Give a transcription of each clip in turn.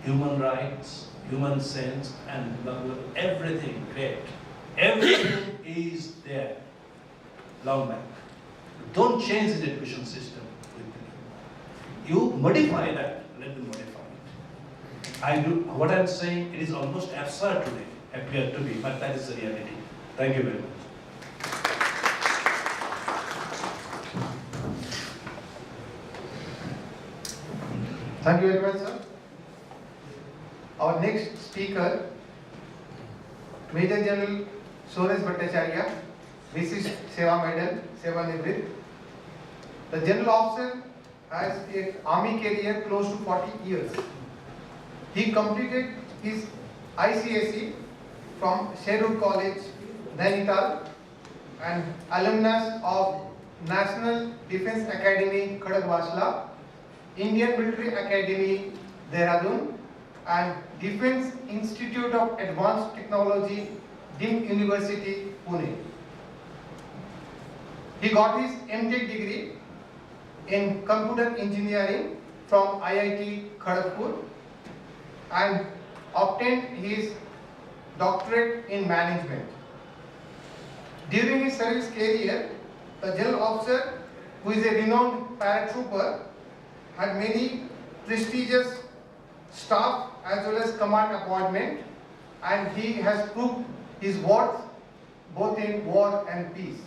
human rights, human sense, and everything great. Everything is there long back. Don't change the education system. You modify that, let them modify it. I do what I'm saying, it is almost absurd today, appear to be, but that is the reality. Thank you very much. Thank you very much, sir. Our next speaker, Major General Souresh Bhattacharya, Vishisht Seva Medal, Seva Nivrit. The General Officer has an army career close to 40 years. He completed his ICSE from Sherwood College, Nainital, and alumnus of National Defence Academy, Khadagbasla, Indian Military Academy, Dehradun, and Defence Institute of Advanced Technology, DIM University, Pune. He got his MTech degree in Computer Engineering from IIT Kharagpur and obtained his doctorate in management. During his service career, the General Officer, who is a renowned paratrooper, had many prestigious staff as well as command appointment, and he has proved his worth both in war and peace.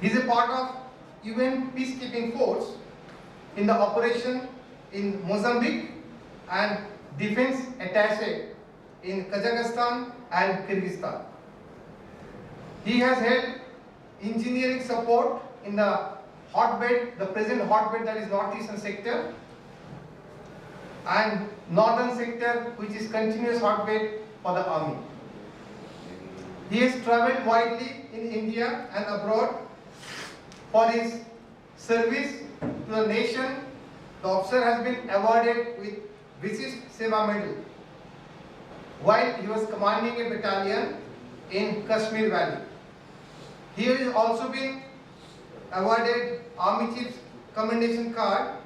He is a part of UN peacekeeping force in the operation in Mozambique and defense attaché in Kazakhstan and Kyrgyzstan. He has held engineering support in the hotbed, the present hotbed, that is northeastern sector, and northern sector, which is continuous hotbed for the army. He has travelled widely in India and abroad for his service to the nation. The officer has been awarded with Vishisht Seva Medal while he was commanding a battalion in Kashmir Valley. He has also been awarded Army Chief's Commendation Card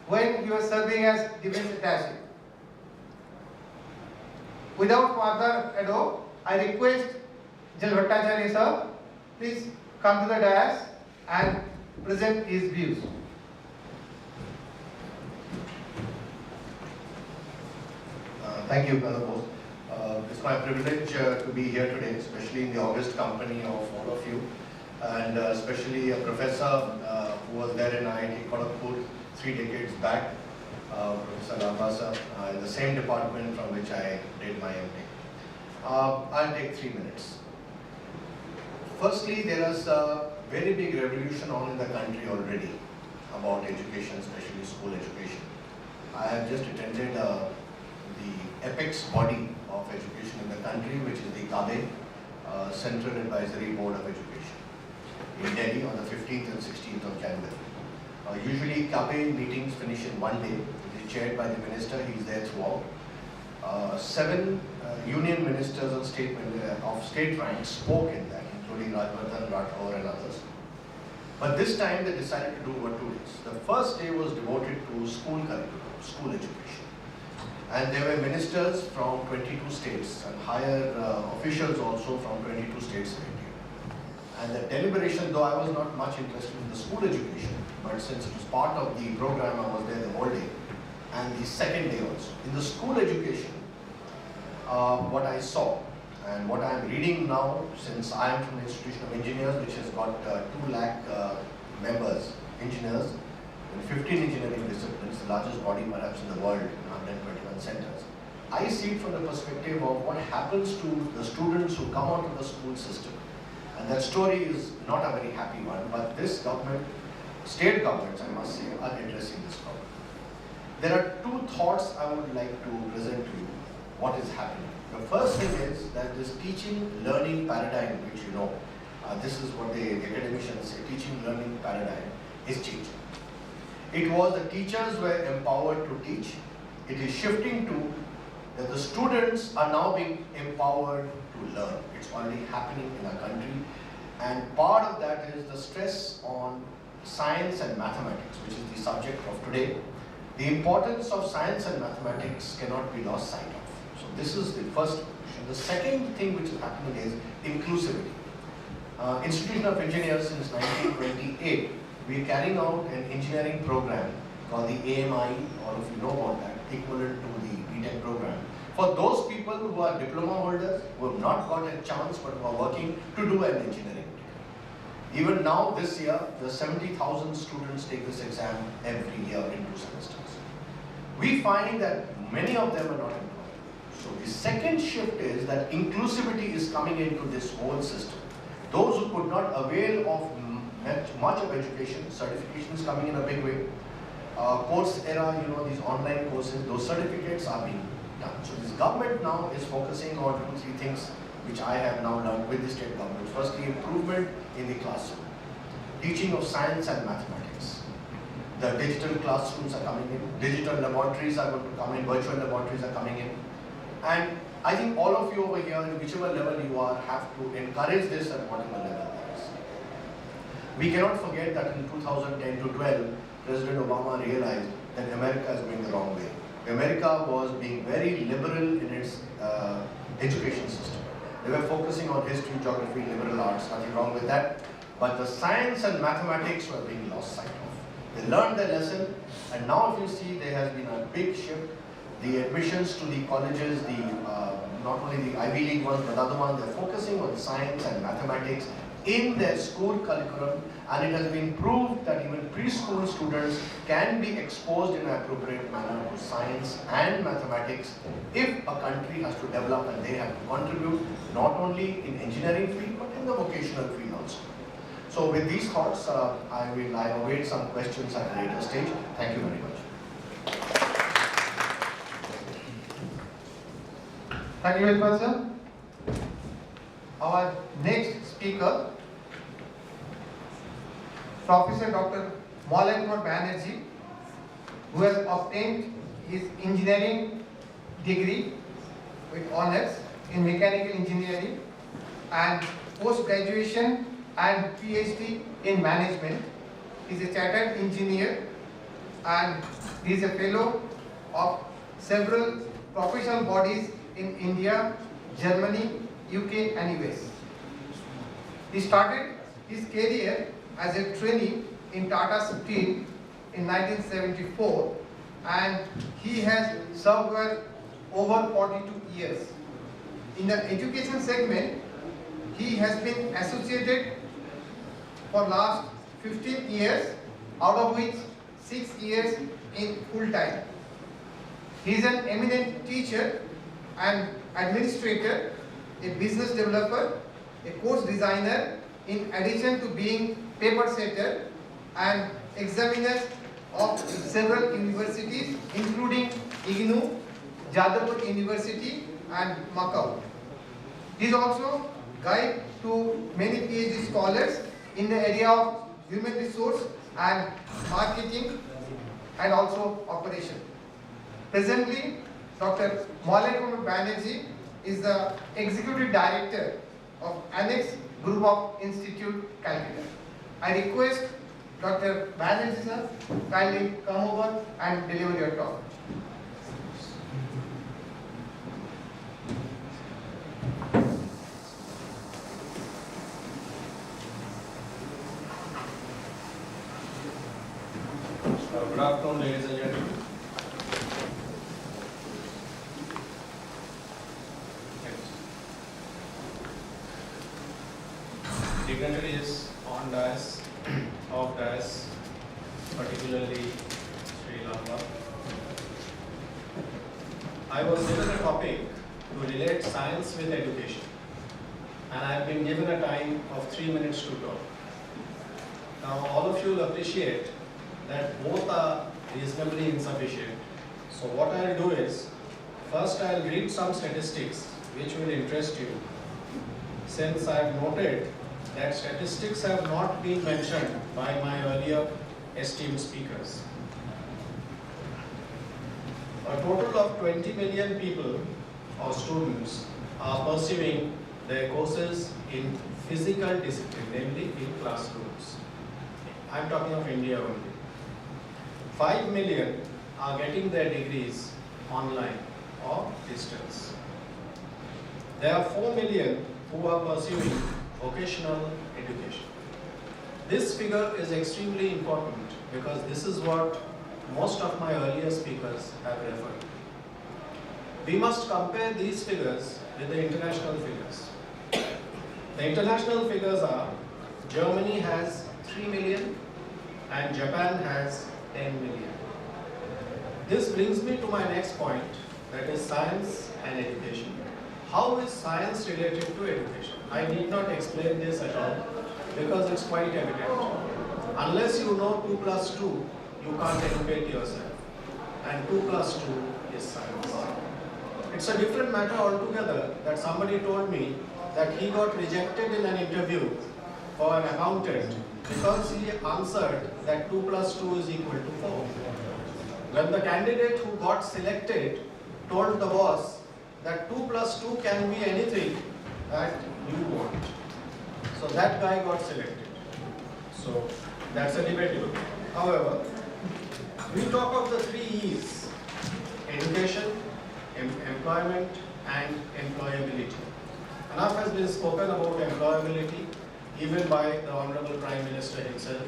when he was serving as Defense Attaché. Without further ado, I request General Bhattacharya sir, please come to the dais and present his views. Thank you, Prof. It's my privilege to be here today, especially in the august company of all of you, and especially a professor who was there in IIT Kharagpur 3 decades back, Professor Labasa, in the same department from which I did my MA. I'll take 3 minutes. Firstly, there is a very big revolution on in the country already about education, especially school education. I have just attended the apex body of education in the country, which is the KABE, Central Advisory Board of Education, in Delhi on the 15th and 16th of January. Usually KABE meetings finish in one day. It is chaired by the minister, he is there throughout. 7 union ministers of state rank spoke in that, including Rajvardhan Rathore and others. But this time they decided to do over 2 days. The first day was devoted to school curriculum, school education. And there were ministers from 22 states and higher officials also from 22 states in India. And the deliberation, though I was not much interested in the school education, but since it was part of the program, I was there the whole day. And the second day also. In the school education, what I saw and what I am reading now, since I am from the Institution of Engineers, which has got 2 lakh members, engineers, in 15 engineering disciplines, the largest body perhaps in the world, in 121 centers. I see it from the perspective of what happens to the students who come out of the school system. And that story is not a very happy one, but this government, state governments, I must say, are addressing this problem. There are 2 thoughts I would like to present to you, what is happening. The first thing is that this teaching learning paradigm, which you know, this is what the academicians say, teaching learning paradigm is changing. It was the teachers were empowered to teach. It is shifting to that the students are now being empowered to learn. It's already happening in our country. And part of that is the stress on science and mathematics, which is the subject of today. The importance of science and mathematics cannot be lost sight of. So this is the first question. The second thing which is happening is inclusivity. Institution of Engineers since 1928, we are carrying out an engineering program called the AMI, all of you know about that, equivalent to the BTech program. For those people who are diploma holders, who have not got a chance but who are working to do an engineering degree. Even now, this year, the 70,000 students take this exam every year in 2 semesters. We find that many of them are not employed. So the second shift is that inclusivity is coming into this whole system. Those who could not avail of much of education, certifications coming in a big way. Course era, these online courses, those certificates are being done. So this government now is focusing on 2-3 things which I have now learned with the state government. Firstly, improvement in the classroom, teaching of science and mathematics. The digital classrooms are coming in, digital laboratories are going to come in, virtual laboratories are coming in. And I think all of you over here, in whichever level you are, have to encourage this at whatever level there is. We cannot forget that in 2010 to 12, President Obama realized that America is going the wrong way. America was being very liberal in its education system. They were focusing on history, geography, liberal arts, nothing wrong with that. But the science and mathematics were being lost sight of. They learned their lesson, and now if you see, there has been a big shift. The admissions to the colleges, not only the Ivy League ones, but other ones, they're focusing on science and mathematics in their school curriculum, and it has been proved that even preschool students can be exposed in an appropriate manner to science and mathematics if a country has to develop, and they have to contribute not only in engineering field but in the vocational field also. So with these thoughts, I await some questions at a later stage. Thank you very much. Thank you very much, sir. Our next speaker, Professor Dr. Malay Kumar Banerjee, who has obtained his engineering degree with honors in mechanical engineering and post-graduation and PhD in management. He is a chartered engineer and he is a fellow of several professional bodies in India, Germany, UK and US. He started his career as a trainee in Tata Steel in 1974 and he has served for over 42 years. In the education segment, he has been associated for last 15 years, out of which 6 years in full time. He is an eminent teacher and administrator, a business developer, a course designer, in addition to being paper setter and examiner of several universities including IGNOU, Jadavpur University and Macau. He is also guide to many PhD scholars in the area of human resource and marketing and also operation. Presently, Dr. Malay Kumar Banerjee is the Executive Director of Annex Group of Institutions, Calcutta. I request Dr. Banerjee sir kindly come over and deliver your talk. Good afternoon, ladies and gentlemen. Dignitaries on dais, off dais, particularly Sri Lanka. I was given a topic to relate science with education, and I have been given a time of 3 minutes to talk. Now, all of you will appreciate that both are reasonably insufficient. So what I'll do is, first I'll read some statistics which will interest you, since I've noted that statistics have not been mentioned by my earlier esteemed speakers. A total of 20 million people or students are pursuing their courses in physical discipline, namely in classrooms. I'm talking of India only. 5 million are getting their degrees online or distance. There are 4 million who are pursuing vocational education. This figure is extremely important because this is what most of my earlier speakers have referred to. We must compare these figures with the international figures. The international figures are Germany has 3 million and Japan has 10 million. This brings me to my next point, that is science and education. How is science related to education? I need not explain this at all because it's quite evident. Unless you know 2 plus 2, you can't educate yourself. And 2 plus 2 is science. It's a different matter altogether that somebody told me that he got rejected in an interview for an accountant because he answered that 2 plus 2 is equal to 4. When the candidate who got selected told the boss that 2 plus 2 can be anything that you want. So that guy got selected. So that's a debatable. However, we talk of the 3 E's: education, employment and employability. Enough has been spoken about employability even by the Honorable Prime Minister himself,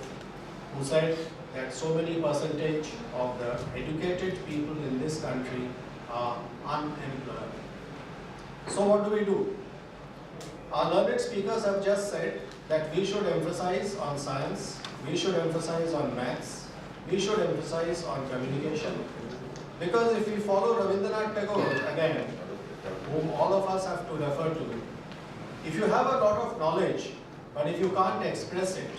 who said that so many percentage of the educated people in this country are unemployed. So what do? Our learned speakers have just said that we should emphasize on science, we should emphasize on maths, we should emphasize on communication. Because if we follow Rabindranath Tagore again, whom all of us have to refer to, if you have a lot of knowledge, but if you can't express it,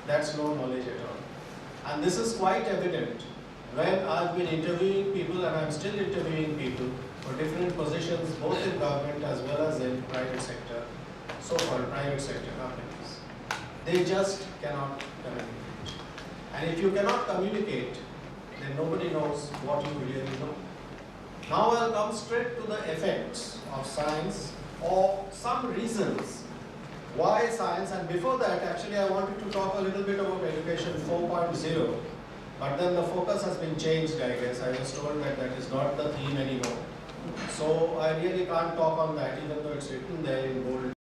that's no knowledge at all. And this is quite evident when I've been interviewing people, and I'm still interviewing people for different positions, both in government as well as in private sector, so-called private sector companies. They just cannot communicate. And if you cannot communicate, then nobody knows what you really know. Now I'll come straight to the effects of science or some reasons why science, and before that actually I wanted to talk a little bit about education 4.0, but then the focus has been changed, I guess. I was told that that is not the theme anymore. So I really can't talk on that even though it's written there in bold.